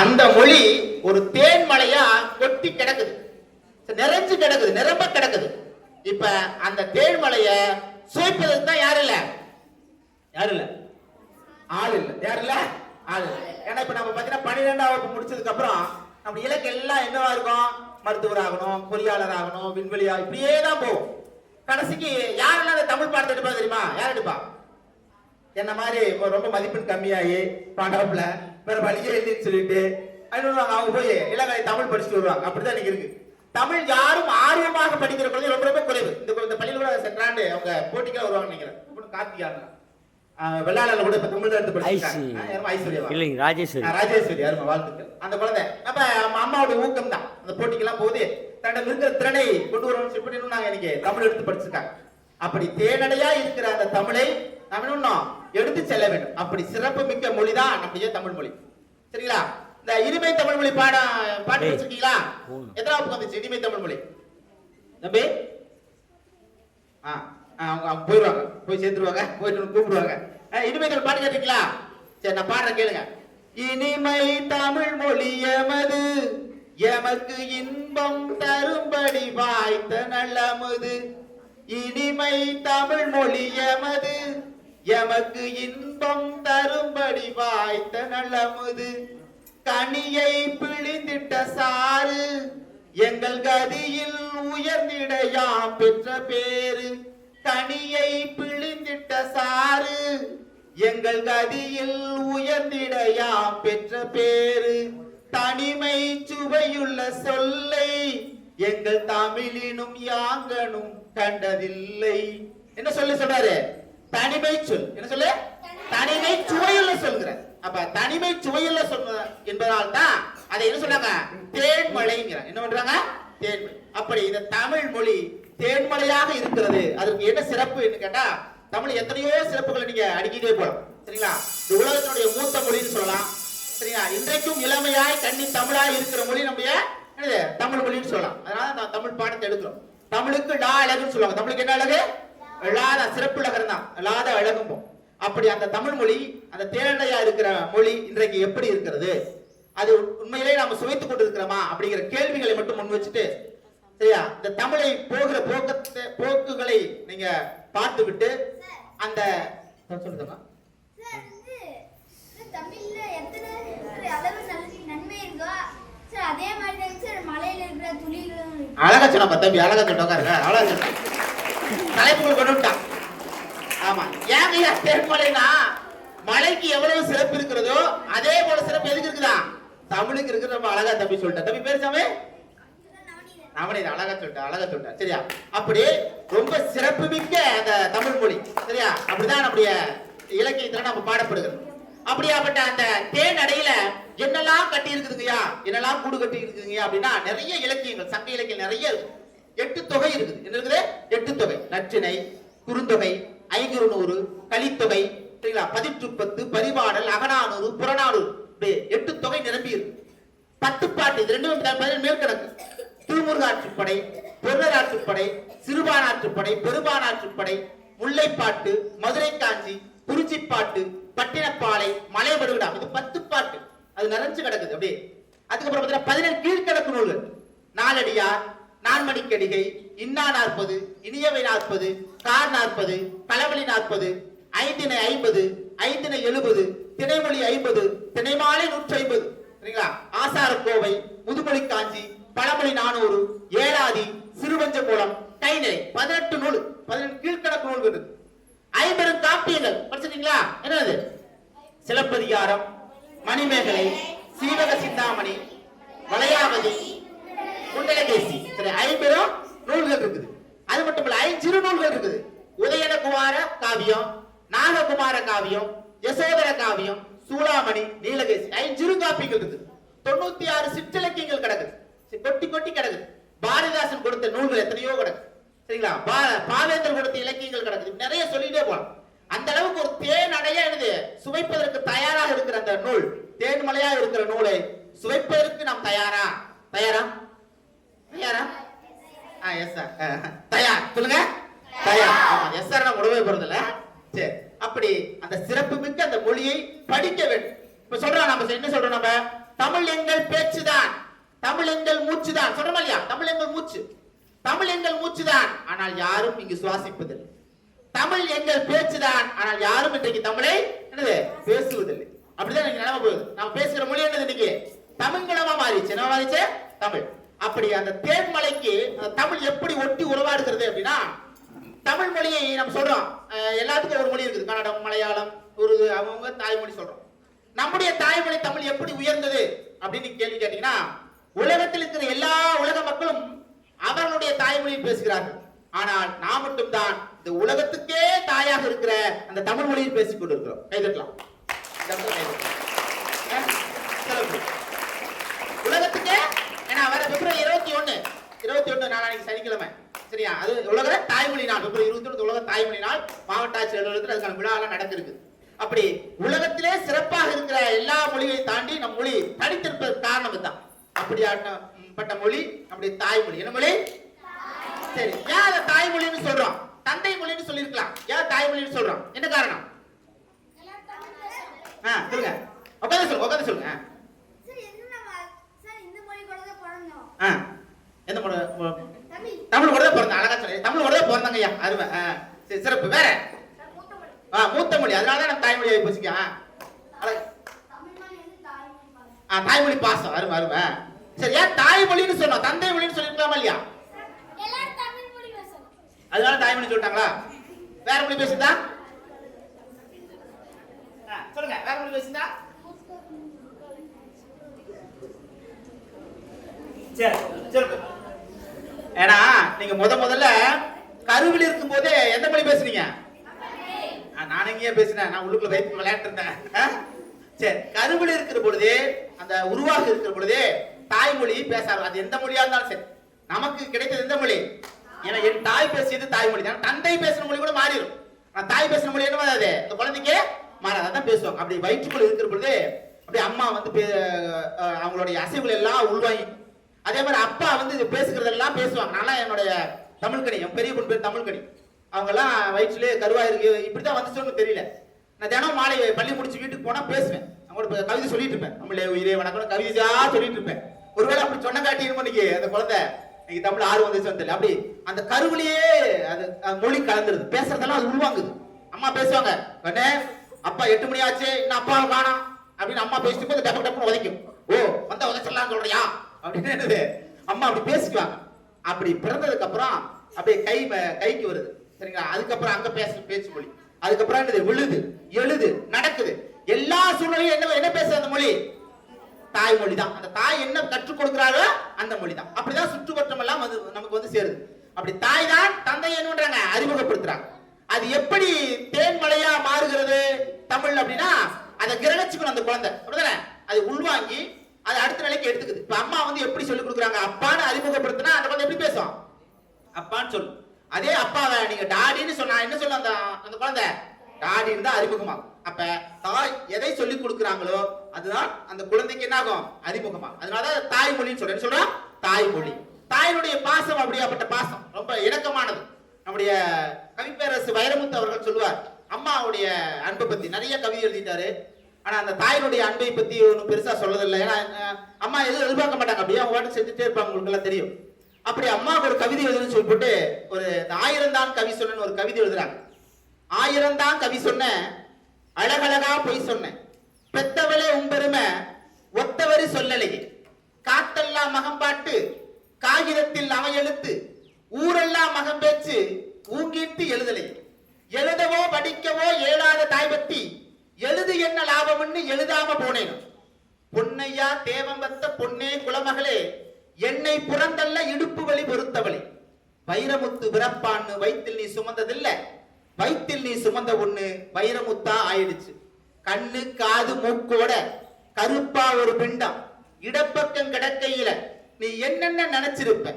அந்த மொழி ஒரு தேன்மலையா கொட்டி கிடக்குது, நிறைஞ்சு கிடக்குது, நிரம்ப கிடக்குது. இப்ப அந்த தேன்மலைய சுவைப்பதற்கு தான் யாரு இல்ல, யாரு இல்ல, ஆள் இல்ல, யாரு இல்ல, ஆள் இல்ல. ஏன்னா இப்ப நம்ம பாத்தீங்கன்னா 12ஆம் வகுப்பு முடிச்சதுக்கு அப்புறம் நம்ம இலக்கு எல்லாம் என்னவா இருக்கும், மருத்துவர் ஆகணும், பொறியாளர் ஆகணும், விண்வெளியா, இப்படியே தான் போகும். கடைசிக்கு யாரெல்லாம் அந்த தமிழ் பாடத்தை எடுப்பா தெரியுமா? யார் எடுப்பா? என்ன மாதிரி ரொம்ப மதிப்பெண் கம்மியாகி பாடாப்புல வேற வழியே இல்லைன்னு சொல்லிட்டு அவங்க போய் இளங்கலை தமிழ் படிச்சுட்டு வருவாங்க. அப்படிதான் இன்னைக்கு இருக்கு. தமிழ் யாரும் ஆர்வமாக படிக்கிற குழந்தை ரொம்ப ரொம்ப குறைவு. இந்த பள்ளியில் கூட சென்றாண்டு அவங்க போட்டிக்கா வருவாங்க நினைக்கிறேன். கார்த்திகாங்க வெள்ளாளர்ல கூட இப்ப தமிழ் எடுத்து படிச்சிருக்காங்க. ராஜேஸ்வரி அருமை, வாழ்த்துக்கள். அந்த குழந்தை அப்ப அம்மாவோட ஊக்கம் தான் அந்த போட்டிக்கெல்லாம் போகுது. தன்னை இருக்கிற திறனை கொண்டு வரணும்னு சொல்லி நாங்க இன்னைக்கு தமிழ் எடுத்து படிச்சிருக்காங்க. அப்படி தேனடையா இருக்கிற அந்த தமிழை நம்ம இன்னும் எடுத்து செல்ல வேண்டும். அப்படி சிறப்பு மிக்க மொழி தான் நம்முடைய தமிழ் மொழி. சரிங்களா? இந்த இனிமை தமிழ் மொழி பாட்டு வச்சிருக்கீங்களா? எத்தனாவது வந்துச்சு இனிமை தமிழ் மொழி? தம்பி அவங்க போயிடுவாங்க, போய் சேர்த்துருவாங்க, போயிட்டு கூப்பிடுவாங்க. இனிமை தமிழ் பாட்டு கேட்டீங்களா? சரி, நான் பாடுறேன் கேளுங்க. இனிமை தமிழ் மொழி எமது, எமக்கு இன்பம் தரும்படி வாய்த்த நல்லமுது. இனிமை தமிழ் மொழி எமது, எமக்கு இன்பம் தரும்படி வாய்த்த நல்லமுது. கனியை பிழிந்திட்ட சாறு, எங்கள் கதியில் உயர்ந்திட யாம் பெற்ற பேரு. கனியை பிழிந்திட்ட சாறு, எங்கள் கதியில் உயர்ந்திட யாம் பெற்ற பேரு. தனிமை சுவையுள்ள சொல்லை, எங்கள் தமிழினும் யாங்கனும் கண்டதில்லை. என்ன சொல்றாரு? தனிமை சொல். என்ன சொல்லு? தனிமை சுவையுள்ள சொல்கிற. அப்ப தனிமை சுவையுள்ள சொல் என்பதால் தான் அதை என்ன சொன்னாங்க? தேன்மலைங்கிற. என்ன பண்றாங்க? தேன்மலை. அப்படி இந்த தமிழ் மொழி தேன்மலையாக இருக்கிறது. அதற்கு என்ன சிறப்பு கேட்டா, தமிழ் எத்தனையோ சிறப்புகளை நீங்க அடிக்கிட்டே போலாம். சரிங்களா? இந்த உலகத்தினுடைய மூத்த மொழின்னு சொல்லலாம். சரிங்களா? இன்றைக்கும் இளமையாய் கண்ணி தமிழாய் இருக்கிற மொழி நம்முடைய தமிழ் மொழின்னு சொல்லலாம். அதனால நான் தமிழ் பாடத்தை எடுக்கிறோம். தமிழுக்கு லா அழகுன்னு சொல்லுவாங்க. தமிழுக்கு என்ன அழகு? இல்லாத சிறப்பு அழகர் தான், இல்லாத அழகும். அப்படி அந்த தமிழ் மொழி, அந்த தேனடையா இருக்கிற மொழி இன்றைக்கு எப்படி இருக்கிறது, அது உண்மையிலே நாம சுவைத்துக் கொண்டிருக்கிறோமா அப்படிங்கிற கேள்விகளை மட்டும் முன் வச்சுட்டு, சரியா, இந்த தமிழை போகிற போக்குகளை நீங்க பார்த்து விட்டு அந்த சொல்லுங்க. அழகா சொன்னா தம்பி, அழகா சொன்னா அழகா தலைப்புகள் கொண்டு விட்டான். ஆமா, ஏன் தேன்மலைனா மலைக்கு எவ்வளவு சிறப்பு இருக்கிறதோ அதே போல சிறப்பு எதுக்கு இருக்குதா? தமிழுக்கு இருக்கு. ரொம்ப அழகா தம்பி சொல்லிட்டா. தம்பி பேர் சாமி நவநீத. அழகா சொல்லிட்டா. சரியா? அப்படி ரொம்ப சிறப்பு மிக்க அந்த தமிழ் மொழி. சரியா? அப்படிதான் நம்முடைய இலக்கியத்துல நம்ம பாடப்படுகிறது. அப்படியாப்பட்ட அந்த தேன் அடையில என்னெல்லாம் கட்டி இருக்குதுங்கய்யா, என்னெல்லாம் கூடு கட்டி இருக்குதுங்கய்யா அப்படின்னா நிறைய இலக்கியங்கள், சங்க இலக்கியம் நிறைய இருக்கு. 8 தொகை இருக்குது. என்ன இருக்குது? 8 தொகை. நற்றிணை, குறுந்தொகை, ஐங்குறுநூறு, கலித்தொகை, சரிங்களா, பதிற்றுப்பத்து, பரிபாடல், அகநானூறு, புறநானூறு, 8 தொகை நிரம்பி இருக்கு. 10 பாட்டு, இது 2 மேற்கணக்கு. திருமுருகாற்றுப்படை, பொருளராற்றுப்படை, சிறுபானாற்றுப்படை, பெரும்பானாற்றுப்படை, முல்லைப்பாட்டு, மதுரை காஞ்சி, குறிஞ்சிப்பாட்டு, பட்டினப்பாலை, மலைபடுவிடாம், இது 10 பாட்டு. அது நிறைஞ்சு கிடக்குது அப்படியே. அதுக்கப்புறம் 17 கீழ்கணக்கு நூல்கள். நாலடியார், நான்மணிக்கடிகை, இன்னா 40, இனியவை 40, கார் 40, களவழி 40, ஐந்தினை 50, ஐந்தினை 70, திணைமொழி 50, திணைமாலை 150. சரிங்களா? ஆசாரக்கோவை, முதுமொழி காஞ்சி, பழமொழி 400, ஏழாதி, சிறுவஞ்ச மூலம், கைநிலை, 18 நூல், 18 கீழ்கணக்கு நூல்கள் இருக்கு. 50 காப்பியங்கள் படிச்சிருக்கீங்களா? என்னது? சிலப்பதிகாரம், மணிமேகலை, சீவக சிந்தாமணி, வளையாவதி, குண்டலகேசி. சரி, 50 நூல்கள் இருக்குது. அது மட்டும் இல்ல, 5 சிறு நூல்கள் இருக்குது. உதயனகுமார காவியம், நாககுமார காவியம், யசோதர காவியம், சூளாமணி, நீலகேசி, 5 சிறு காப்பியங்கள் இருக்குது. 96 சிற்றிலக்கியங்கள் கிடக்குது. கொட்டி கொட்டி கிடக்குது. பாரதிதாசன் கொடுத்த நூல்கள் எத்தனையோ கிடக்கு. சரிங்களா? பாவேந்தர் கொடுத்த இலக்கியங்கள் கிடக்குது. நிறைய சொல்லிட்டே போலாம். அந்த அளவுக்கு ஒரு தேன் அடைய சுவைப்பதற்கு தயாராக இருக்கிற அந்த நூல், தேன்மலையா இருக்கிற நூலை சுவைப்பதற்கு நாம் தயாரா? தயாரா? தயாரா? Yes sir. தயார் சொல்லுங்க. தயார். ஆமா, எஸ் சார். நான் உடவே போறது இல்ல. சரி, அப்படி அந்த சிறப்பு மிக்க அந்த மொழியை படிக்க வேண்டும். இப்ப சொல்றோம், நம்ம என்ன சொல்றோம், நம்ம தமிழ் எங்கள் பேச்சுதான், தமிழ் எங்கள் மூச்சுதான். சொல்றோமா இல்லையா? தமிழ் எங்கள் மூச்சு, தமிழ் எங்கள் மூச்சுதான், ஆனால் யாரும் இங்கு சுவாசிப்பதில்லை. தமிழ் எங்கள் பேச்சுதான், ஆனால் யாரும் இன்றைக்கு தமிழை என்னது பேசுவதில்லை. அப்படிதான் இன்னைக்கு நிலைமை போகுது. நம்ம பேசுகிற மொழி என்னது இன்னைக்கு தமிழ்களமா மாறிச்சு. என்ன மாறிச்சு? தமிழ். அப்படி அந்த தேன்மலைக்கு தமிழ் எப்படி ஒட்டி உருவாடுகிறது அப்படின்னா, தமிழ் மொழியை நம்ம சொல்றோம், எல்லாத்துக்கும் ஒரு மொழி இருக்குது. கன்னடம், மலையாளம், உருது, அவங்க தாய்மொழி சொல்றோம். நம்முடைய தாய்மொழி தமிழ் எப்படி உயர்ந்தது அப்படின்னு கேள்வி கேட்டீங்கன்னா, உலகத்தில் இருக்கிற எல்லா உலக மக்களும் அவர்களுடைய தாய்மொழியில் பேசுகிறார்கள். ஆனால் நாம் மட்டும் தான் இந்த உலகத்துக்கே தாயாக இருக்கிற அந்த தமிழ் மொழியில் பேசிக் கொண்டிருக்கிறோம். கைதட்டலாம். உலகத்துக்கே, ஏன்னா வர பிப்ரவரி 21 நாளைக்கு சனிக்கிழமை, சரியா? அது உலக தாய்மொழி நாள். பிப்ரவரி 21 உலக தாய்மொழி நாள். மாவட்ட ஆட்சியர் அலுவலகத்தில் அதுக்கான விழாலாம் நடந்திருக்கு. அப்படி உலகத்திலே சிறப்பாக இருக்கிற எல்லா மொழியை தாண்டி நம் மொழி தனித்திருப்பதற்கு காரணம் தான். அப்படியாப்பட்ட மொழி நம்முடைய தாய்மொழி. என்ன மொழி? சரி, ஏன் அதை தாய்மொழின்னு சொல்றோம்? தந்தை மொழின்னு சொல்லிருக்கலாம், ஏன் தாய்மொழின்னு சொல்றோம்? என்ன காரணம்? சொல்லுங்க. உட்காந்து சொல்லுங்க. எந்த மொழி? தமிழ் கூட தான் பிறந்தேன். அழகா சொல்லுங்க. தமிழ் கூட தான் பிறந்தாங்க ஐயா. அருமை. சரி, சிறப்பு. வேற? மூத்த மொழி. அதனாலதான் நம்ம தாய்மொழி ஆகி போச்சுக்க. தாய்மொழி பாசம். அருமை அருமை. சரி, ஏன் தாய்மொழின்னு சொன்னோம்? தந்தை மொழின்னு சொல்லிருக்கலாமா இல்லையா? அதனால தாய்மொழி சொல்லிட்டாங்களா? வேற மொழி பேசுதா? சொல்லுங்க. வேற மொழி பேசுதா? சரி. ஏன்னா நீங்க முதல்ல கருவில் இருக்கும் போதே எந்த மொழி பேசுனீங்க? நான் எங்கேயே பேசினேன், நான் உள்ளுக்குள்ள வைத்து விளையாட்டு இருந்தேன். சரி, கருவில் இருக்கிற பொழுதே, அந்த உருவாக இருக்கிற பொழுதே தாய்மொழி பேசாரு. அது எந்த மொழியா இருந்தாலும் சரி, நமக்கு கிடைத்தது எந்த மொழி? ஏன்னா என் தாய் பேசியது தாய்மொழி தான். தந்தை பேசுற மொழி கூட மாறிடும். நான் தாய் பேசுற மொழி என்ன மாறாது, இந்த குழந்தைக்கு மாறாது. அதான் பேசுவாங்க. அப்படி வயிற்றுக்குள்ள இருக்கிற பொழுது அப்படி அம்மா வந்து அவங்களுடைய அசைவுகள் எல்லாம் உள்வாங்கி, அதே மாதிரி அப்பா வந்து பேசுகிறதெல்லாம் பேசுவாங்க. நல்லா என்னுடைய தமிழ்கனி, என் பெரிய பொண்ணு பேர் தமிழ்கனி, அவங்க எல்லாம் வயிற்றுலேயே கருவாயிருக்கு. இப்படித்தான் வந்துச்சோன்னு தெரியல. நான் தினம் மாலை பள்ளி முடிச்சு வீட்டுக்கு போனா பேசுவேன். அவங்களோட கவிதை சொல்லிட்டு இருப்பேன். நம்மளே உயிரே வணக்கம் கவிதையா சொல்லிட்டு இருப்பேன். ஒருவேளை அப்படி சொன்ன காட்டியும் இன்னைக்கு அந்த குழந்தை இன்னைக்கு தமிழ் ஆர்வம் வந்துச்சு தெரியல. அப்படி அந்த கருவிலேயே அது மொழி கலந்துருது. பேசுறதெல்லாம் அது உருவாங்குது. அம்மா பேசுவாங்க, கண்ணே அப்பா 8 மணி ஆச்சு, இன்னும் அப்பாவை காணோம் அப்படின்னு அம்மா பேசிட்டு போது டப்பு டப்புன்னு உதைக்கும். ஓ வந்தா உதைச்சிடலாம் சொல்றியா அப்படின்னு என்னது அம்மா அப்படி பேசிக்குவாங்க. அப்படி பிறந்ததுக்கு அப்புறம் அப்படியே கைக்கு வருது, சரிங்களா? அதுக்கப்புறம் அங்க பேச்சு மொழி. அதுக்கப்புறம் என்னது விழுது, எழுது, நடக்குது. எல்லா சூழ்நிலையும் என்ன பேசுற அந்த மொழி? தாய்மொழி தான். அந்த தாய் என்ன கற்றுக் கொடுக்கிறாரோ அந்த மொழி தான். அப்படிதான் சுற்றுவட்டம் எல்லாம் நமக்கு வந்து சேருது. அப்படி தாய் தான் தந்தை என்ன பண்றாங்க, அறிமுகப்படுத்துறாங்க. அது எப்படி தேன்மலையா மாறுகிறது தமிழ் அப்படின்னா, அதை கிரகிச்சுக்கணும் அந்த குழந்தை, அப்படிதானே? அது உள்வாங்கி அது அடுத்த நிலைக்கு எடுத்துக்குது. இப்ப அம்மா வந்து எப்படி சொல்லிக் கொடுக்குறாங்க, அப்பான்னு அறிமுகப்படுத்தினா அந்த குழந்தை எப்படி பேசும்? அப்பான்னு சொல்லும். அதே அப்பாவை நீங்க டாடின்னு சொன்னா என்ன சொல்லும் அந்த குழந்தை? டாடின்னு தான் அறிமுகமாகும். அப்ப தாய் எதை சொல்லிக் கொடுக்குறாங்களோ அதுதான் அந்த குழந்தைக்கு என்ன ஆகும், அறிமுகமா. அதனாலதான் தாய்மொழின்னு சொல்றேன். சொல்றோம் தாய்மொழி. தாயினுடைய பாசம் அப்படியாப்பட்ட பாசம் ரொம்ப இணக்கமானது. நம்முடைய கவிப்பேரரசு வைரமுத்து அவர்கள் சொல்லுவார், அம்மாவுடைய அன்பை பத்தி நிறைய கவிதை எழுதிட்டாரு. ஆனா அந்த தாயினுடைய அன்பை பத்தி ஒன்றும் பெருசா சொல்லதில்லை. ஏன்னா அம்மா எதுவும் எதிர்பார்க்க மாட்டாங்க, அப்படியே அவங்க வாட்டு செஞ்சுட்டே இருப்பாங்க, உங்களுக்கு எல்லாம் தெரியும். அப்படி அம்மாவுக்கு ஒரு கவிதை எழுதுன்னு சொல்லிட்டு ஒரு 1000 தான் கவி சொன்னு ஒரு கவிதை எழுதுறாங்க. 1000 தான் கவி சொன்ன, அழகழகா பொய் சொன்ன, பெத்தவளே உம்பெருமை ஒத்தவரி சொல்லலையே, காத்தெல்லாம் மகம்பாட்டு காகிதத்தில் அவன் எழுத்து, ஊரெல்லாம் மகம் பேச்சு ஊங்கிட்டு எழுதலையே, எழுதவோ படிக்கவோ ஏழாத தாய் பத்தி எழுது என்ன லாபம்னு எழுதாம போனேன், பொன்னையா தேவம்பத்த பொன்னே குலமகளே என்னை புறந்தல்ல இடுப்பு வழி பொறுத்தவளே, வைரமுத்து பிறப்பான்னு வயிற்றில் நீ சுமந்ததில்லை, வயிற்றில் நீ சுமந்த ஒண்ணு வைரமுத்தா ஆயிடுச்சு, கண்ணு காது மூக்கோட கருப்பா ஒரு பிண்டம் இடப்பக்கம் கிடக்கையில நீ என்னென்ன நினைச்சிருப்ப,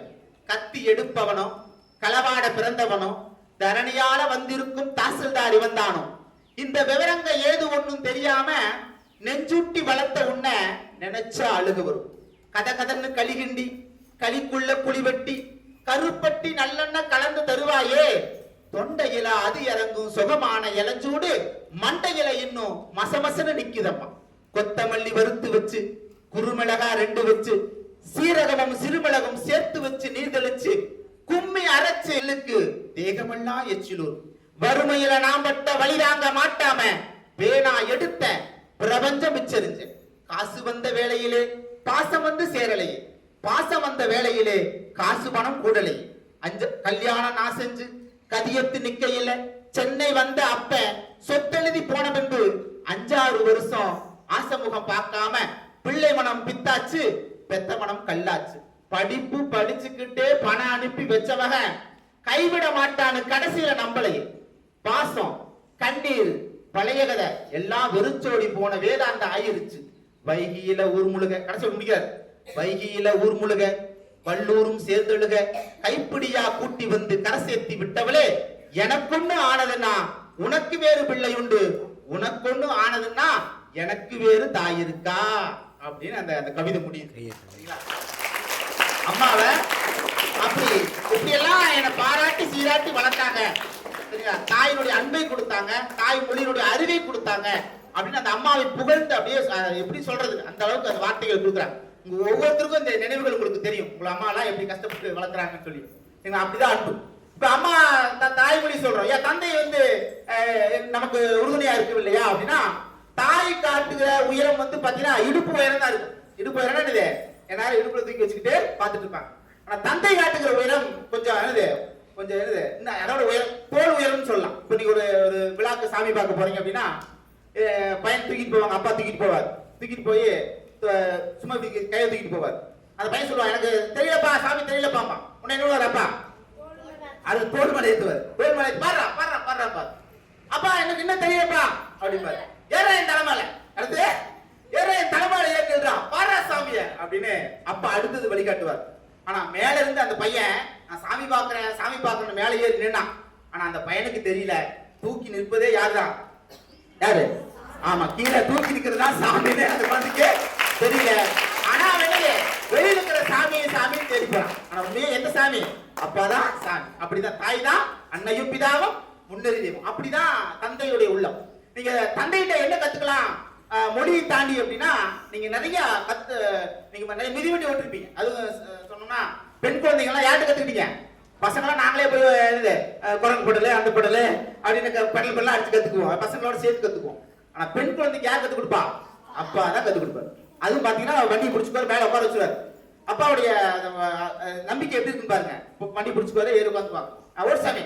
கத்தி எடுப்பவனோ களவாட பிறந்தவனோ தரணியால வந்திருக்கும் தாசில்தார் இவன்தானோ, இந்த விவரங்க ஏது ஒண்ணும் தெரியாம நெஞ்சூட்டி வளர்த்த உன்னை நினைச்சா அழுகு வரும், கதகதன்னு களிகிண்டி களிக்குள்ள குழிவெட்டி கருப்பட்டி நல்லெண்ண கலந்து தருவாயே, தொண்டையில அது இறங்கும் சுகமான இளஞ்சூடு மண்டையில இன்னும் மசமசன்னு நிக்குதம்மா, கொத்தமல்லி வறுத்து வச்சு குறுமிளகா 2 வச்சு சீரகமும் சிறுமிளகும் சேர்த்து வச்சு நீர் தெளிச்சு கும்மி அரைச்சு எள்ளுக்கு தேகமெல்லாம் எச்சிலூர் வறுமையில நாம் பட்ட வழி தாங்க மாட்டாம வேணா எடுத்த பிரபஞ்சம் மிச்சரிஞ்சு காசு வந்த வேளையிலே பாசம் வந்து சேரலையே பாசம் வந்த வேளையிலே காசு பணம் கூடலை கல்யாணம் நான் செஞ்சு கதியத்து நிக்கையில சென்னை வந்த அப்ப சொத்தெழுதி போன பின்பு 5-6 வருஷம் ஆசமுகம் பார்க்காம பிள்ளை மனம் பித்தாச்சு பெத்த மனம் கல்லாச்சு படிப்பு படிச்சுக்கிட்டே பணம் அனுப்பி வச்சவக கைவிட மாட்டான்னு கடைசியில நம்பலையே பாசம் கண்ணீர் பழைய கதை எல்லாம் வெறிச்சோடி போன வேதாந்த ஆயிருச்சு வைகியில ஊர் முழுக கடைசி முடிக்காது வைகியில ஊர் முழுக வள்ளூரும் சேர்ந்தெழுக கைப்பிடியா கூட்டி வந்து கரை சேர்த்தி விட்டவளே எனக்கொன்னு ஆனதுன்னா உனக்கு வேறு பிள்ளை உண்டு உனக்கொன்னு ஆனதுன்னா எனக்கு வேறு தாய் இருக்கா அப்படின்னு அந்த கவிதை முடியுது. அம்மாவை அப்படி இப்படியெல்லாம் என்னை பாராட்டி சீராட்டி வளர்த்தாங்க சரிங்களா. தாயினுடைய அன்பை கொடுத்தாங்க, தாய் மொழியினுடைய அறிவை கொடுத்தாங்க அப்படின்னு அந்த அம்மாவை புகழ்ந்து அப்படியே எப்படி சொல்றது அந்த அளவுக்கு அந்த வார்த்தைகள் கொடுக்குறாங்க. உங்க ஒவ்வொருத்தருக்கும் இந்த நினைவுகள் உங்களுக்கு தெரியும், உங்க அம்மா எல்லாம் எப்படி கஷ்டப்பட்டு வளர்க்குறாங்கன்னு சொல்லி. அப்படிதான் அன்பு. இப்ப அம்மா தாய்மொழி சொல்றோம், ஏன் தந்தை வந்து நமக்கு உறுதுணையா இருக்கு இல்லையா அப்படின்னா, தாய் காட்டுகிற உயரம் வந்து பாத்தீங்கன்னா இடுப்பு உயரம் தான் இருக்கும். இடுப்பு உயரம் என்னது, என்னால இடுப்புல தூக்கி வச்சுக்கிட்டு பார்த்துட்டு இருப்பாங்க. ஆனா தந்தை காட்டுகிற உயரம் கொஞ்சம் என்னது, கொஞ்சம் என்னது அதோட உயரம் தோல் உயரம்னு சொல்லலாம். இப்ப நீங்க ஒரு விழாக்கு சாமி பார்க்க போறீங்க அப்படின்னா பையன் தூக்கிட்டு போவாங்க, அப்பா தூக்கிட்டு போவார். தூக்கிட்டு போய் சும்மா கையை தூக்கிட்டு போவார். அந்த பையன் சொல்லுவான், எனக்கு தெரியலப்பா சாமி தெரியலப்பாம்பா. உன்னை என்ன அப்பா அது தோல் மலை ஏற்றுவார். தோல் மலை பாடுறா பாடுறா பாடுறா பாரு. அப்பா எனக்கு இன்னும் தெரியலப்பா அப்படின்பாரு. ஏற என் தலைமையில அடுத்து ஏற என் தலைமையில ஏற்றுறான் பாடுறா சாமிய அப்படின்னு அப்பா அடுத்தது வழிகாட்டுவார். ஆனா மேல இருந்து அந்த பையன் நான் சாமி பாக்குறேன் மேல ஏறி நின்னா. ஆனா அந்த பையனுக்கு தெரியல தூக்கி நிற்பதே யாருதான், யாரு, ஆமா கீழே தூக்கி நிற்கிறதா சாமின்னு அந்த குழந்தைக்கு தெரியல. ஆனா வெளியில இருக்கிற சாமியை தேடி போறான். ஆனா உண்மையே எந்த சாமி, அப்பாதான் சாமி. அப்படிதான் தாய் தான் அன்னையும் பிதாவும் முன்னறிவும். அப்படிதான் தந்தையுடைய உள்ளம். நீங்க தந்தைகிட்ட என்ன கத்துக்கலாம் மொழியை தாண்டி அப்படின்னா, நீங்க நிறைய நீங்க நிறைய மிதிவண்டி ஓட்டிருப்பீங்க. அது சொன்னோம்னா பெண் குழந்தைங்க எல்லாம் யார்கிட்ட கத்துக்கிட்டீங்க, பசங்களாம் நாங்களே போய் எழுது குரங்கு படலு அந்த படலு அப்படின்னு பெடல் பெல்லாம் அடிச்சு கத்துக்குவோம், பசங்களோட சேர்த்து கத்துக்குவோம். ஆனா பெண் குழந்தைக்கு யார் கத்து கொடுப்பா, அப்பா தான் கத்து கொடுப்பாரு. அதுவும் பாத்தீங்கன்னா வண்டி பிடிச்சுக்குவாரு, மேல உட்கார வச்சுருவாரு. அப்பாவுடைய நம்பிக்கை எப்படி இருக்குன்னு பாருங்க. வண்டி பிடிச்சுக்குவாரு, ஏறி உட்காந்துக்குவாங்க. ஓட்டு சாமி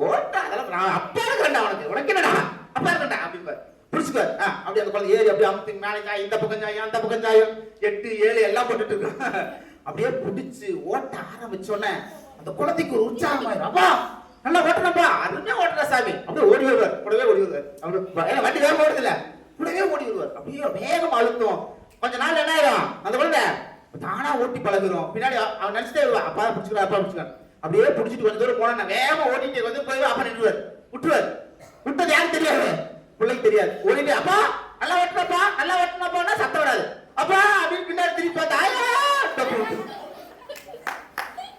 ஓட்டா அதெல்லாம் அப்பா இருக்கா உனக்கு, உனக்கு என்னடா அப்பா இருக்கா அப்படின்னு பிடிச்சுக்குவாரு. அப்படி அந்த குழந்தை ஏறி அப்படியே அமுத்து மேலே சாயம், இந்த பக்கம் சாயம் அந்த பக்கம் சாயம் 8 7 எல்லாம் போட்டுட்டு இருக்கோம். அப்படியே பிடிச்சு ஓட்ட ஆரம்பிச்சோன்னே அந்த குழந்தைக்கு ஒரு உற்சாகமாயிரும். அப்பா நல்லா ஓட்டுனப்பா, அருமையா ஓட்டுற சாமி. அப்படியே ஓடி வருவார், கூடவே ஓடி வருவார். அப்படி வண்டி வேகமா ஓடுது இல்ல, கூடவே ஓடி வருவார். அப்படியே வேகம் அழுத்தம். கொஞ்ச நாள் என்ன ஆயிரும், அந்த குழந்தை தானா ஓட்டி பழகிறோம். பின்னாடி அவன் நினைச்சிட்டே வருவா, அப்பா பிடிச்சிக்கலாம் அப்பா பிடிச்சிக்கலாம். அப்படியே பிடிச்சிட்டு கொஞ்சம் தூரம் போனா வேகமா ஓட்டிட்டு வந்து போய் அப்பா நின்றுவார், விட்டுருவார். விட்டது யாருக்கு தெரியாது, பிள்ளைக்கு தெரியாது. ஓடிட்டு அப்பா நல்லா ஓட்டினப்பா சத்தம் வராது. அப்பா அப்படின்னு பின்னாடி திருப்பி பார்த்தா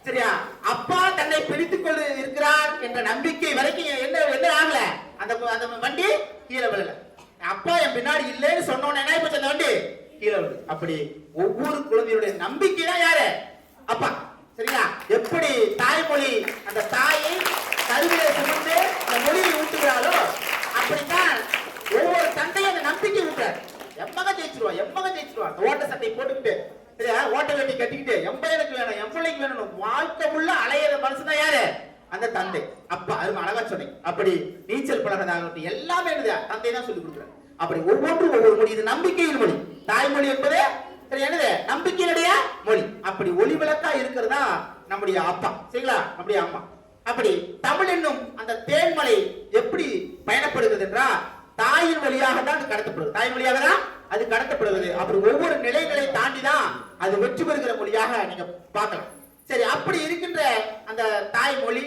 சரியா, அப்பா தன்னை பிடித்துக் கொண்டு இருக்கிறார் என்ற நம்பிக்கை வரைக்கும் என்ன ஆகல, அந்த வண்டி கீழே விழல. அப்பா என் பின்னாடி இல்லைன்னு சொன்னோன்னு என்ன போச்சு, அந்த வண்டி கீழே விழுது. அப்படி ஒவ்வொரு குழந்தையுடைய நம்பிக்கை தான் யாரு, அப்பா. சரியா, எப்படி தாய்மொழி அந்த தாயை கருவிலை சுமந்து அந்த மொழியை ஊட்டுகிறாளோ, அப்படித்தான் ஒவ்வொரு தந்தையும் அந்த நம்பிக்கை ஊட்டுறாரு. எம்மக ஜெயிச்சிருவா அந்த ஓட்ட சட்டையை போட்டுக்கிட்டு சரியா, ஓட்ட வேட்டி கட்டிக்கிட்டு என் பையனுக்கு வேணும் என் பிள்ளைக்கு வேணும் வாழ்க்கை உள்ள அலையிற மனுஷன் யாரு, அந்த தந்தை. அப்பா அது அழகா சொன்னீங்க. அப்படி நீச்சல் பழகிறதாகட்டும் எல்லாமே தந்தை தான் சொல்லி கொடுக்குறாரு. அப்படி ஒவ்வொன்றும் ஒவ்வொரு மொழி. இது நம்பிக்கையின் மொழி. தாய்மொழி என்பது என்னது, நம்பிக்கையினுடைய மொழி. அப்படி ஒளி விளக்கா இருக்கிறதா நம்முடைய அப்பா, சரிங்களா, நம்முடைய அம்மா. அப்படி தமிழ் என்னும் அந்த தேன்மலை எப்படி பயணப்படுகிறது என்றால் தாயின் வழியாக தான் அது கடத்தப்படுது. தாய் வழியாக தான் அது கடத்தப்படுவது. அப்படி ஒவ்வொரு நிலைகளை தாண்டி தான் அது வெற்றி பெறுகிற மொழியாக நீங்க பார்க்கலாம். சரி, அப்படி இருக்கின்ற அந்த தாய்மொழி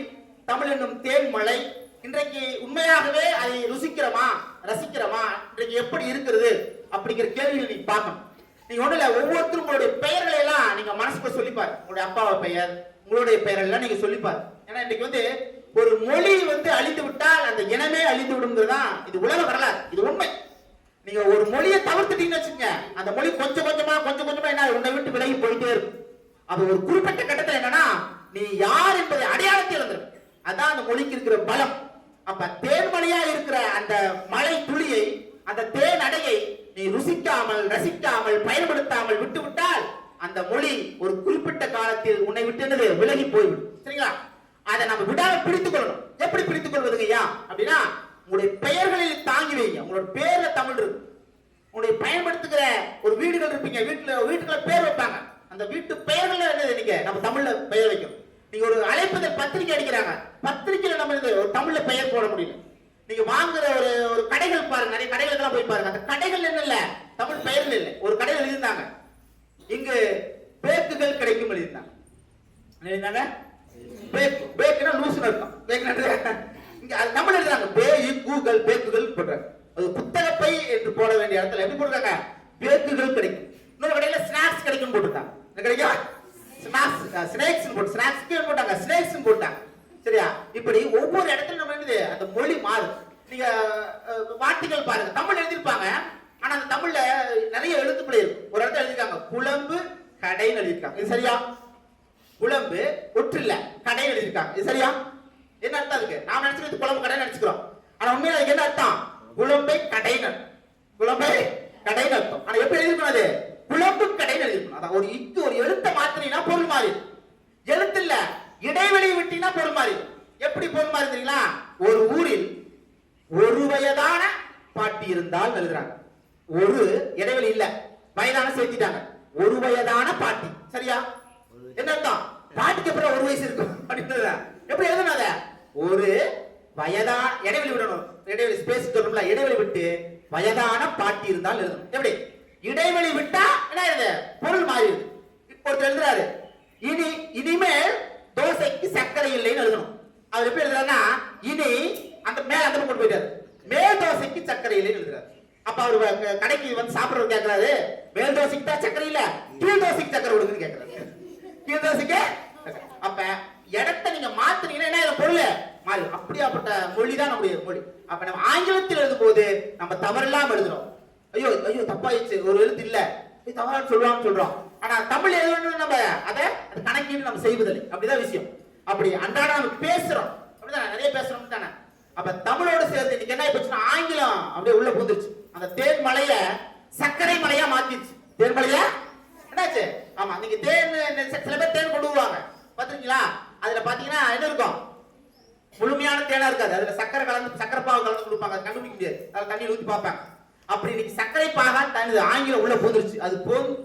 தமிழ் என்னும் தேன்மலை இன்றைக்கு உண்மையாகவே அதை ருசிக்கிறோமா ரசிக்கிறோமா, இன்றைக்கு எப்படி இருக்கிறது அப்படிங்கிற கேள்வியை நீங்க பார்க்கணும். நீங்க ஒண்ணு இல்ல, ஒவ்வொருத்தரும் உங்களுடைய பெயர்களை எல்லாம் நீங்க மனசுக்குள்ள சொல்லிப்பாரு. உங்களுடைய அப்பாவை பெயர், உங்களுடைய பெயர் எல்லாம் நீங்க சொல்லிப்பாரு. ஏன்னா இன்னைக்கு வந்து ஒரு மொழி வந்து அழிந்து விட்டால் அந்த இனமே அழிந்து விடுங்கிறதா இது உலக வரலாறு, இது உண்மை. நீங்க ஒரு மொழியை தவிர்த்துட்டீங்கன்னு வச்சுக்கோங்க, அந்த மொழி கொஞ்சம் கொஞ்சமா என்ன உன்னை விட்டு விலகி போயிட்டே இருக்கும். அது ஒரு குறிப்பிட்ட கட்டத்துல என்னன்னா நீ யார் என்பதை அடையாளத்தை இழந்துடும். அதான் அந்த மொழிக்கு இருக்கிற பலம். அப்ப தேன்மொழியா இருக்கிற அந்த மழை துளியை, அந்த தேன் அடையை நீ ருசிக்காமல் ரசிக்காமல் பயன்படுத்தாமல் விட்டுவிட்டால் அந்த மொழி ஒரு குறிப்பிட்ட காலத்தில் உன்னை விட்டு என்னது விலகி போய்விடும். சரிங்களா? அதை நம்ம விடாம பிடித்துக் கொள்ளணும். எப்படி பிடித்துக் கொள்வதுங்கய்யா அப்படின்னா, உங்களுடைய பெயர்களில் தாங்கி வைங்க. உங்களோட பேர்ல தமிழ் இருக்கு. உங்களுடைய பயன்படுத்துகிற ஒரு வீடுகள் இருப்பீங்க, வீட்டுக்குள்ள பேர் வைப்பாங்க. அந்த வீட்டு பெயர்கள் என்னது நீங்க நம்ம தமிழ்ல பெயர் வைக்கணும். நீங்க ஒரு அழைப்பதல் பத்திரிகை அடிக்கிறாங்க, பத்திரிகையில நம்ம ஒரு தமிழ்ல பெயர் போட முடியல. நீங்க வாங்குற ஒரு கடைகள் பாருங்க, நிறைய கடைகளுக்கெல்லாம் போய் பாருங்க, அந்த கடைகள் என்ன இல்ல தமிழ் பெயர்கள் இல்லை. ஒரு கடையில் எழுதியிருந்தாங்க, இங்கு பேக்குகள் கிடைக்கும் எழுதியிருந்தாங்க. பேக்குனா லூசுன்னு இருக்கும். இங்க தமிழ் எழுதுறாங்க கூகுள் பேக்குகள் போடுறாங்க. அது புத்தகப்பை என்று போட வேண்டிய இடத்துல எப்படி போடுறாங்க, பேக்குகள் கிடைக்கும். இன்னொரு கடையில ஸ்நாக்ஸ் கிடைக்கும் போட்டுட்டாங்க. என்ன கிடைக்கும்? ஸ்நாக்ஸ் போட்டாங்க, ஸ்நாக்ஸ் போட்டாங்க. சரியா? இப்படி ஒவ்வொரு இடத்துல நம்ம என்னது அந்த மொழி மாறும். நீங்க வார்த்தைகள் பாருங்க, தமிழ் எழுதிருப்பாங்க, ஆனா அந்த தமிழ்ல நிறைய எழுத்துக்கள் இருக்கும். ஒரு இடத்துல எழுதிருக்காங்க குழம்பு கடைன்னு எழுதிருக்காங்க. இது சரியா? குழம்பு ஒற்றில்ல கடை எழுதிருக்காங்க. இது சரியா? என்ன அர்த்தம் இருக்கு? நாம நினைச்சுக்கிறது குழம்பு கடைன்னு நினைச்சுக்கிறோம். ஆனா உண்மையில அதுக்கு என்ன அர்த்தம்? குழம்பை கடைன்னு, குழம்பை கடைன்னு அர்த்தம். ஆனா எப்படி எழுதிருக்கணும்? அது குழம்பு கடைன்னு எழுதிருக்கணும். அதான் ஒரு எழுத்தை மாத்தினா பொருள் மாறி, எழுத்து இல்ல இடைவெளி விட்டீங்கன்னா பொருள் மாறி. எப்படி பொருள் மாறி தெரியுங்களா? ஒரு ஊரில் ஒரு வயதான பாட்டி இருந்தால் எழுதுறாங்க. ஒரு இடைவெளி இல்ல, வயதான சேர்த்திட்டாங்க. ஒரு வயதான பாட்டி. சரியா? என்ன அர்த்தம்? பாட்டிக்கு அப்புறம் ஒரு வயசு இருக்கும் அப்படின்னு எப்படி எழுதணும்? அத ஒரு வயதான இடைவெளி விடணும். இடைவெளி ஸ்பேஸ் சொல்லணும்ல, இடைவெளி விட்டு வயதான பாட்டி இருந்தால் எழுதணும். எப்படி இடைவெளி விட்டா என்ன எழுது பொருள் மாறிடுது. ஒருத்தர் எழுதுறாரு, இனிமேல் தோசைக்கு சர்க்கரை இல்லைன்னு எழுதணும். அவர் எப்படி எழுதுறாருன்னா, இனி அந்த மேல அந்த கொண்டு போயிட்டாரு, மேல் தோசைக்கு சர்க்கரை இல்லைன்னு எழுதுறாரு. அப்ப அவர் கடைக்கு வந்து சாப்பிடுறது கேட்கறாரு, மேல் தோசைக்கு தான் சர்க்கரை இல்ல, கீழ் தோசைக்கு சர்க்கரை கொடுக்குன்னு கேட்கறாரு. கீழ் தோசைக்கு. அப்ப இடத்தை நீங்க மாத்தினீங்கன்னா என்ன பொருள் மாறி. அப்படியாப்பட்ட மொழி தான் நம்முடைய மொழி. அப்ப நம்ம ஆங்கிலத்தில் எழுதும் போது நம்ம தவறெல்லாம் எழுதுறோம். ஐயோ தப்பாயிடுச்சு, ஒரு எழுத்து இல்ல, தவறான்னு சொல்றோம். ஆனா தமிழ் எழுதணும், நம்ம அதை கணக்கீடு நம்ம செய்வதில்லை. அப்படிதான் விஷயம். அப்படி அன்றாட நம்ம பேசுறோம், அப்படிதான் நிறைய பேசுறோம் தானே. அப்ப தமிழோடு சேர்ந்து இன்னைக்கு என்ன ஆயிடுச்சுன்னா ஆங்கிலம் அப்படியே உள்ள புந்துருச்சு. அந்த தேன் மலைய சர்க்கரை மலையா மாத்திடுச்சு. தேன் மலையா என்னாச்சு? ஆமா, நீங்க தேன் சில பேர் தேன் கொண்டு வருவாங்க பாத்துருக்கீங்களா? அதுல பாத்தீங்கன்னா என்ன இருக்கும், முழுமையான தேனா இருக்காது. அதுல சர்க்கரை கலந்து, சர்க்கரை பாகு கலந்து கொடுப்பாங்க. அது கண்டுபிடிக்க முடியாது, அதை தண்ணியில் ஊற்றி பார்ப்பாங்க. அப்படி இன்னைக்கு சர்க்கரை பாகா தனது ஆங்கிலம் உள்ள பூந்துருச்சு. அது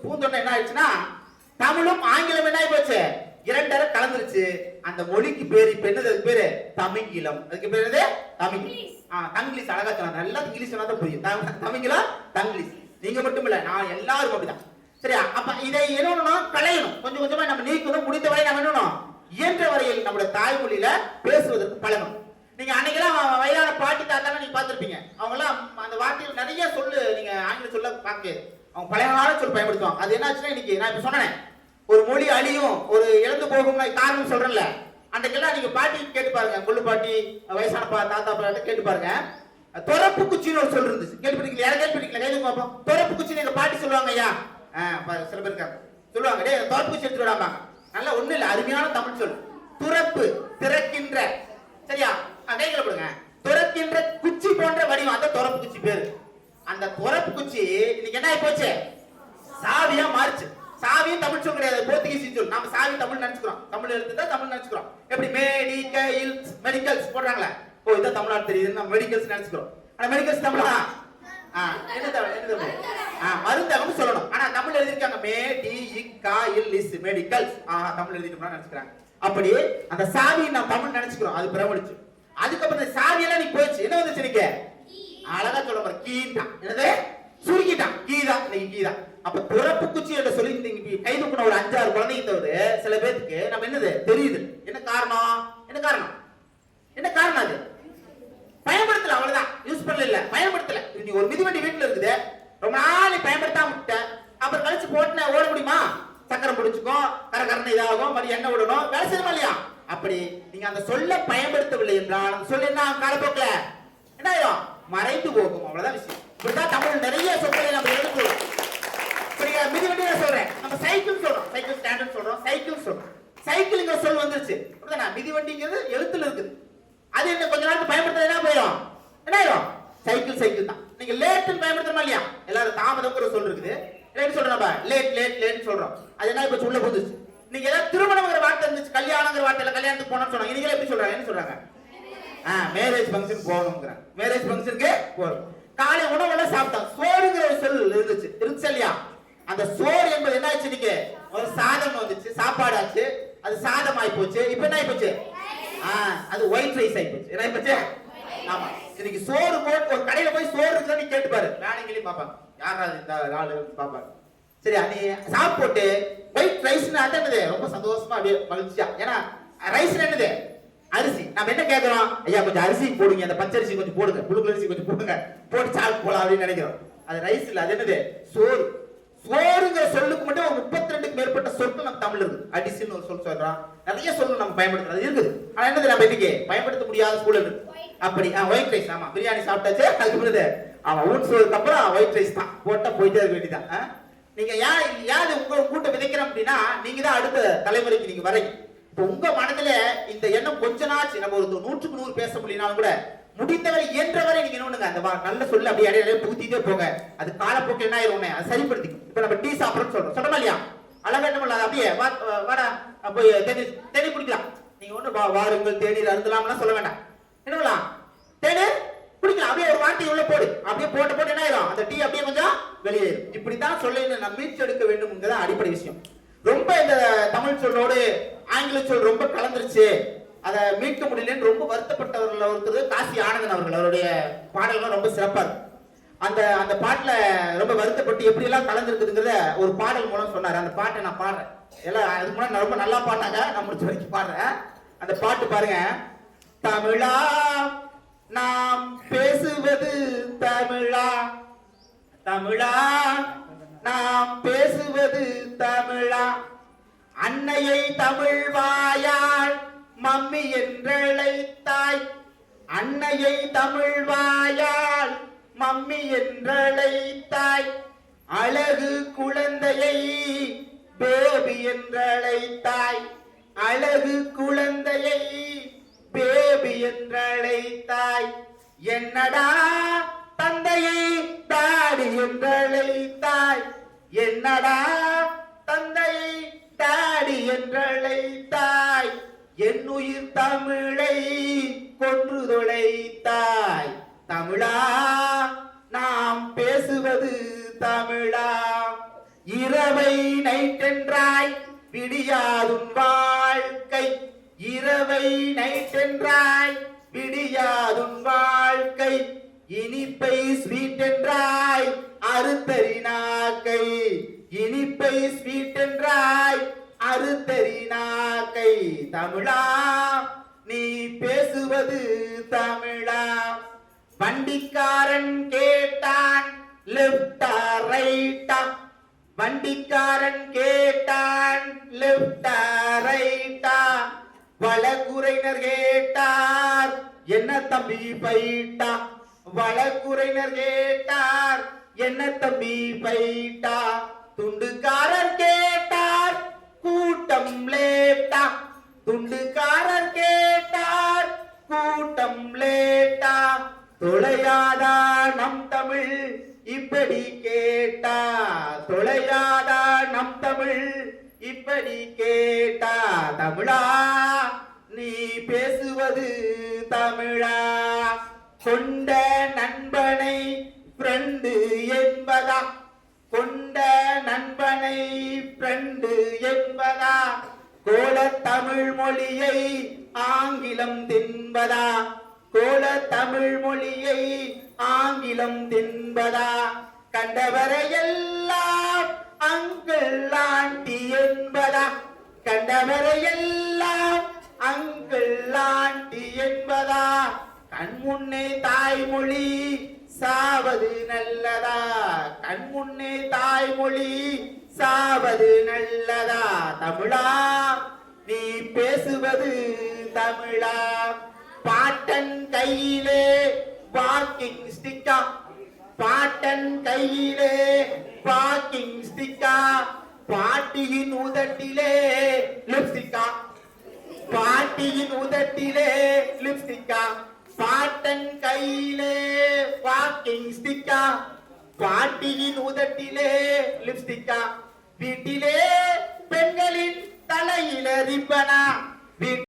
பூந்தோட என்ன ஆயிடுச்சுன்னா தமிழும் ஆங்கிலம் என்ன ஆகி போச்சு, இரண்டரை கலந்துருச்சு. அந்த மொழிக்கு பேரு இப்ப என்னது? அதுக்கு பேரு தமிங்கிலம். அதுக்கு பேரு என்னது? தமிழ். தங்கிலீஷ். அழகா சொன்னாங்க, நல்லா இங்கிலீஷ் சொன்னா தான் புரியும். தமிங்கிலம் தங்கிலீஷ். நீங்க மட்டும் இல்ல, நான் எல்லாரும் அப்படிதான். சரியா? அப்ப இதை என்ன களையணும், கொஞ்சம் கொஞ்சமா நம்ம நீக்கணும். முடிந்தவரை நம்ம என்னணும் இயன்ற வரையில் நம்முடைய தாய்மொழியில பேசுவதற்கு பழகணும். நீங்க அன்னைக்கெல்லாம் வயதான பாட்டி தாத்தாலாம் நீங்க பார்த்திருப்பீங்க. அவங்க எல்லாம் அந்த வார்த்தைகள் நிறைய சொல்லு நீங்க ஆங்கில சொல்ல பார்க்க, அவங்க பழைய சொல் பயன்படுத்துவாங்க. அது என்ன ஆச்சுன்னா, இன்னைக்கு நான் இப்ப சொன்னேன், ஒரு மொழி அழியும், ஒரு இழந்து போகும் காரணம் சொல்றேன்ல, அன்றைக்கெல்லாம் நீங்க பாட்டி கேட்டு பாருங்க, கொள்ளு பாட்டி, வயசான தாத்தா பாட்டி கேட்டு பாருங்க. தொரப்பு குச்சின்னு ஒரு சொல் இருந்துச்சு. கேள்விப்பட்டீங்களா? யாரும் கேள்விப்பட்டீங்களா? கைது பார்ப்போம். தொரப்பு குச்சின்னு எங்க பாட்டி சொல்லுவாங்க. ஐயா சில பேர் இருக்காங்க சொல்லுவாங்க, டே தொரப்பு குச்சி எடுத்து விடாம. நல்லா ஒண்ணு இல்ல, அருமையான தமிழ் சொல். துறப்பு, திறக்கின்ற. சரியா? கைகளை கொடுங்க. துறக்கின்ற குச்சி போன்ற வடிவம், அந்த தொரப்பு குச்சி பேரு. அந்த தொரப்பு குச்சி இன்னைக்கு என்ன ஆகி போச்சு, சாவியா மாறிச்சு. சாவியும் தமிழ் சொல் கிடையாது, போர்த்துகீஸ் சொல். நம்ம சாவி தமிழ் நினைச்சுக்கிறோம், தமிழ் எழுத்து தான் தமிழ் நினைச்சுக்கிறோம். எப்படி மெடிக்கல்ஸ் போடுறாங்களே, ஓ இதான் தமிழ்நாடு தெரியுது, நம்ம மெடிக்கல்ஸ் நினைச்சுக்கிறோம். ஆனா மெடிக்கல்ஸ் தமிழா? என்ன தமிழ்? மருந்தகம் சொல்லணும். ஆனா தமிழ் எழுதிருக்காங்க மெடிக்கல்ஸ். தமிழ் எழுதிட்டோம்னா நினைச்சுக்கிறாங்க. அப்படி அந்த சாவியை நான் தமிழ் நினைச்சுக்கிறோம், அது பிரபலிச்சு. அதுக்கப்புறம் இந்த சாவியெல்லாம் நீ போயிடுச்சு, என்ன வந்துச்சு நீங்க? அழகா சொல்ல பாரு, கீதான். என்னது? சுருக்கிட்டான், கீதான். இன்னைக்கு கீதான். அப்ப துறப்பு குச்சி என்று சொல்லி கை தூக்கின ஒரு 5-6 குழந்தைங்க தவிர சில பேருக்கு நம்ம என்னது தெரியுது. என்ன காரணம்? என்ன காரணம்? என்ன காரணம்? அது பயன்படுத்தல, அவ்வளவுதான். யூஸ் பண்ணல, பயன்படுத்தல. நீ ஒரு மிதிவண்டி வீட்டுல இருக்குது, ரொம்ப நாள் பயன்படுத்தாம விட்ட, அப்புறம் கழிச்சு போட்டுன ஓட முடியுமா? சக்கரம் பிடிச்சுக்கும், கரகரன்னு இதாகும், மறுபடியும் எண்ணெய் விடணும், வேலை செய்யணுமா இல்லையா? அப்படி நீங்க அந்த சொல்ல பயன்படுத்தவில்லை என்றால் அந்த சொல்ல என்ன காலப்போக்கில் என்ன ஆயிரும்? மறைந்து போகும். அவ்வளவுதான் விஷயம். இப்படிதான் தமிழ் நிறைய சொற்களை நம்ம எடுத்துக்கிறோம். சரியா? மிதிவண்டி நான் சொல்றேன், நம்ம சைக்கிள் சொல்றோம், சைக்கிள் ஸ்டாண்டர்ட் சொல்றோம், சைக்கிள் சொல்றோம். சைக்கிள்ங்கிற சொல் வந்துருச்சு, அப்படிதானே? மிதிவண்டிங்கிறது எழுத்துல இருக்குது. அது என்ன கொஞ்ச நாள் பயன்படுத்துறது என்ன போயிடும், என்ன ஆயிடும்? சைக்கிள் சைக்கிள் தான். நீங்க லேட்னு பயன்படுத்தணுமா இல்லையா? எல்லாரும் தாமதம்ங்கிற சொல் இருக்குது, லேட் சொல்றோம், நம்ம லேட் லேட் லேட் சொல்றோம். அது என்ன இப்ப உள்ள போந்துச்சு. நீங்க ஏதாவது திருமணம்ங்கிற வார்த்தை இருந்துச்சு, கல்யாணங்கிற வார்த்தையில கல்யாணத்துக்கு போனோம்னு சொன்னாங்க. நீங்க எப்படி சொல்றாங்க, என்ன சொல்றாங்க? Marriage function போகணும்ங்கறாங்க. மேரேஜ் ஃபங்க்ஷனுக்கு போறோம். காலை உணவெல்லாம் சாப்பிட்டோம், சோறுங்கிற ஒரு சொல் இருந்துச்சு இல்லையா? அந்த சோறு என்பது என்ன ஆச்சு? நீங்க ஒரு சாதம் வந்துச்சு, சாப்பாடு ஆச்சு, அது சாதம் ஆயி போச்சு. இப்ப என்ன ஆயி போச்சு? அது ஒயிட் ரைஸ் ஆயி போச்சு. என்ன ஆயி போச்சு? ஆமா. இன்னைக்கு சோறு போட்டு ஒரு கடையில போய் சோறு இருக்குன்னு கேட்டு பாரு, வேலைங்களையும் பாப்பாங்க, யாராவது இந்த ஆளு பாப்பாங்க. சரியா? நீ சாப்பிட்டு ஒயிட் ரைஸ்னு என்னது ரொம்ப சந்தோஷமா அப்படியே மகிழ்ச்சியா. ஏன்னா ரைஸ் என்னது? அரிசி. நம்ம என்ன கேட்கிறோம்? ஐயா கொஞ்சம் அரிசி போடுங்க, அந்த பச்சரிசி கொஞ்சம் போடுங்க, புழுங்கல் அரிசி கொஞ்சம் போடுங்க, போட்டு சாப்பிட்டு போலாம் அப்படின்னு நினைக்கிறோம். அது ரைஸ் இல்ல, அது என்னது? சோறு. சோறுங்கிற சொல்லுக்கு மட்டும் ஒரு 32க்கு மேற்பட்ட சொற்கள் நம்ம தமிழ்ல இருக்கு. அடிஷன் ஒரு சொல் சொல்றோம், நிறைய சொல் நம்ம பயன்படுத்துறது இருக்குது. ஆனா என்னது, நம்ம இன்னைக்கு பயன்படுத்த முடியாத சூழல் இருக்கு. அப்படி ஒயிட் ரைஸ். ஆமா, பிரியாணி சாப்பிட்டாச்சு, அதுக்கு ஆமா ஊன் சோறுக்கு அப்புறம் ஒயிட் ரைஸ் தான் போட்டா போயிட்டே இருக்க வேண்டியதான். நீங்க யாரு உங்க கூட்ட விதைக்கிறோம் அப்படின்னா, நீங்க தான் அடுத்த தலைமுறைக்கு நீங்க வரீங்க. இப்போ உங்க மனதுல இந்த எண்ணம் கொஞ்ச நாச்சு, நம்ம ஒரு 100க்கு 100 பேச முடியினாலும் கூட முடிந்தவரை இயன்றவரை நீங்க என்ன அந்த நல்ல சொல்ல அப்படியே இடையில புகுத்திட்டே போங்க. அது காலப்போக்கில் என்ன ஆயிரும், அது சரிப்படுத்திக்கும். இப்ப நம்ம டீ சாப்பிடறோம்னு சொல்றோம் இல்லையா? அழகா என்ன பண்ணலாம், அப்படியே வாடா போய் தேநீர் குடிக்கலாம். நீங்க ஒண்ணு வாருங்கள் தேநீர் அருந்தலாம்லாம் சொல்ல வேண்டாம். என்ன பண்ணலாம்? தேநீர் குடிக்கலாம். அப்படியே ஒரு வார்த்தை உள்ள போடு, அப்படியே போட்டு என்ன ஆயிரும், அந்த டீ அப்படியே கொஞ்சம் வெளியேறும். இப்படித்தான் சொல்ல நம்ம மீட்டெடுக்க வேண்டும்ங்கிறத அடிப்படை விஷயம். ரொம்ப இந்த தமிழ் சொல்லோடு ஆங்கில சொல் ரொம்ப கலந்துருச்சு, அதை மீட்க முடியலன்னு ரொம்ப வருத்தப்பட்டவர்கள் ஒருத்தர் காசி ஆனந்தன் அவர்கள். அவருடைய பாடல்கள் ரொம்ப சிறப்பா இருக்கு. அந்த பாட்டுல ரொம்ப வருத்தப்பட்டு எப்படி எல்லாம் கலந்துருக்குதுங்கிறத ஒரு பாடல் மூலம் சொன்னாரு. அந்த பாட்டை நான் பாடுறேன். எல்லாம் அதுக்கு முன்னாடி ரொம்ப நல்லா பாட்டாங்க, நான் முடிச்ச வரைக்கும் பாடுறேன். அந்த பாட்டு பாருங்க. தமிழா நாம் பேசுவது தமிழா, தமிழா நாம் பேசுவது தமிழா, அன்னையை தமிழ் வாயால் மம்மி என்றழைத்தாய், அன்னையை தமிழ் வாயால் மம்மி என்றழைத்தாய், அழகு குழந்தையை பேபி என்றழைத்தாய், அழகு குழந்தையை பேபி என்றழைத்தாய், என்னடா தந்தையை டாடி என்றழைத்தாய், என்னடா தந்தையை டாடி என்றழைத்தாய், என் உயிர் தமிழை கொன்று தொலைத்தாய், தமிழா நாம் பேசுவது தமிழா, இரவை நைட்டென்றாய் விடியாதும் வாழ்க்கை, இரவை நைட்டென்றாய் விடியாதும் வாழ்க்கை, இனிப்பை ஸ்வீட் என்றாய் அறுத்தறினாக்கை, இனிப்பை ஸ்வீட் என்றாய் அறுத்தறினாக்கை, தமிழா நீ பேசுவது தமிழா. வண்டிக்காரன் கேட்டான் லெப்டா ரைட்டா, வண்டிக்காரன் கேட்டான் லெப்டா ரைட்டா, வழக்குரைஞர் கேட்டார் என்ன தம்பி பைட்டா, வழக்குரைஞர் கேட்டார் என்ன தம்பி பைட்டா, துண்டுக்காரர் கேட்டார் கூட்டம் லேட்டா, துண்டுக்காரர் கேட்டார் கூட்டம் லேட்டா, தொலையாதா நம் தமிழ் இப்படி கேட்டா, தொலையாதா நம் தமிழ் இப்படி கேட்டா, தமிழா நீ பேசுவது தமிழா, கொண்ட நண்பனை ஃப்ரெண்டு என்பதா, கொண்ட நண்பனை ஃப்ரெண்டு என்பதா, கோல தமிழ் மொழியை ஆங்கிலம் தின்பதா, கோல தமிழ் மொழியை ஆங்கிலம் தின்பதா, கண்டவரையெல்லாம் அங்கிள் ஆண்டி என்பதா, கண்டவரையெல்லாம் அங்கிள் ஆண்டி என்பதா, கண்முன்னே தாய்மொழி சாவது நல்லதா, கண்முன்னே தாய்மொழி சாவது நல்லதா, தமிழா நீ பேசுவது தமிழா, பாட்டன் கையிலே வாக்கிங் ஸ்டிக்கா பாட்டன் கையிலே வாக்கிங் ஸ்டிக்கா பாட்டியின் உதட்டிலே லிப்ஸ்டிக்கா பாட்டியின் உதட்டிலே லிப்ஸ்டிக்கா பாட்டன் கையிலே வாக்கிங் ஸ்டிக்கா பாட்டியின் உதட்டிலே லிப்ஸ்டிக்கா வீட்டிலே பெண்களின் தலையில ரிப்பனா